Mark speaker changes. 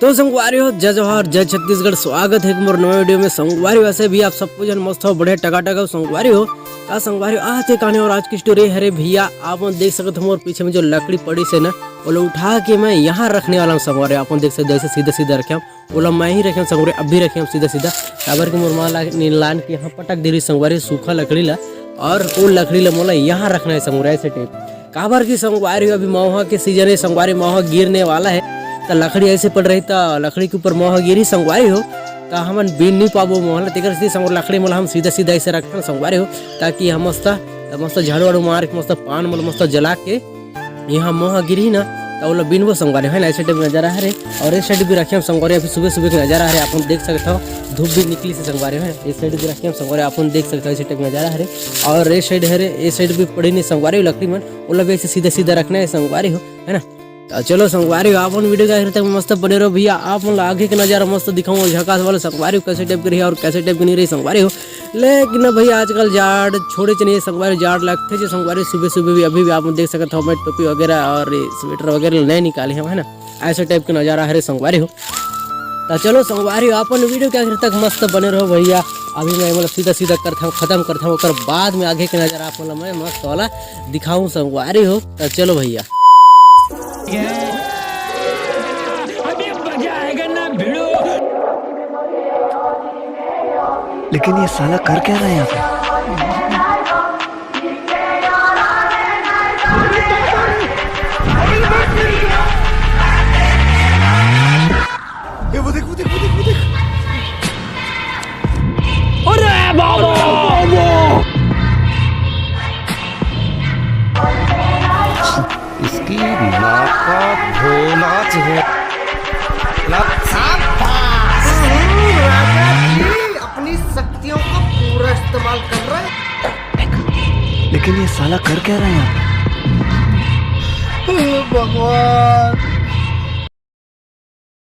Speaker 1: तो संगवारी हो जय जवाहर जय छत्तीसगढ़। स्वागत है एक मोर नए वीडियो में। संगवारी वैसे भी आप सब कुछ मस्त हो, बढ़िया टकाटक हो। संगवारी हो का संगवारी आज के कहानी और आज की स्टोरी है भैया। आप देख सकते हो और पीछे में जो लकड़ी पड़ी से ना वो लोग उठा के मैं यहाँ रखने वाला हूँ। संगवारी आप देख सकते ऐसे सीधा सीधा रखे हम वो लोग मैं ही रखे संगवारी अभी रखे हम सीधा सीधा काबर के मोर माँ लान के यहाँ पटक दे रही संगवारी सूखा लकड़ी ला और वो लकड़ी ला मोला यहाँ रखना है संगवारी ऐसे टाइप काबर की संगवारी अभी महुआ के सीजन है। संगवारी महुआ गिरने वाला है तो लकड़ी ऐसे पड़ रही तो लकड़ी के ऊपर महुआ गिरी संगवारी हो तो हम बीन नहीं पाबो मोहल तेकर से संग लकड़ी मोला हम सीधा सीधा ऐसे रखना संगवारी हो ताकि हम मस्त झाड़ू वाड़ू मार के मस्त पान मोल मस्त जला के यहाँ महुआ गिरी ना तो वो बीनबो संगवारी है ना। ऐसे टाइप नजारा है और इस साइड भी रखे हम संगवारी अभी सुबह सुबह का नजारा है आप देख सकते हो। धूप भी निकली से संगवारी है इस साइड भी रखे हम संगवारी आप देख सकते हो। ऐसे टाइप नजारा है और इस साइड भी पड़ी नहीं संगवारी लकड़ी मन वो भी ऐसे सीधा सीधा रखना है संगवारी हो है ना। तो चलो संगवारी आप वीडियो का आखिर तक मस्त बने रहो भैया। आप आगे के नजारा मस्त दिखाऊंगा झकास वाले संगवारी कैसे टाइप की रही और कैसे टाइप की नहीं रही संगवारी हो। लेकिन भैया आजकल जाड़ छोड़े नहीं संगवारी जाड़ लगते थे संगवारी सुबह सुबह भी अभी भी आप देख सकते हो मैं टोपी वगैरह और स्वेटर वगैरह नहीं निकाले हैं है ना। ऐसे टाइप का नजारा है संगवारी हो। तो चलो संगवारी आप वीडियो के आखिर तक मस्त बने रहो भैया। अभी मैं मतलब सीधा सीधा करता हूँ खत्म करता हूँ और बाद में आगे के नजारा आप मैं मस्त वाला दिखाऊँ संगवारी हो। तो चलो भैया
Speaker 2: अभी मजा आएगा ना भिड़ो।
Speaker 3: लेकिन ये साला कर क्या रहा है यहाँ पे?
Speaker 4: वो देख वो देख वो देख वो देख।
Speaker 2: अरे बाबा
Speaker 4: इसकी माँ का भोनाच है। अपनी शक्तियों का पूरा इस्तेमाल कर रहा है।
Speaker 3: लेकिन ये साला कर क्या रहा है यहाँ पे?
Speaker 4: भगवान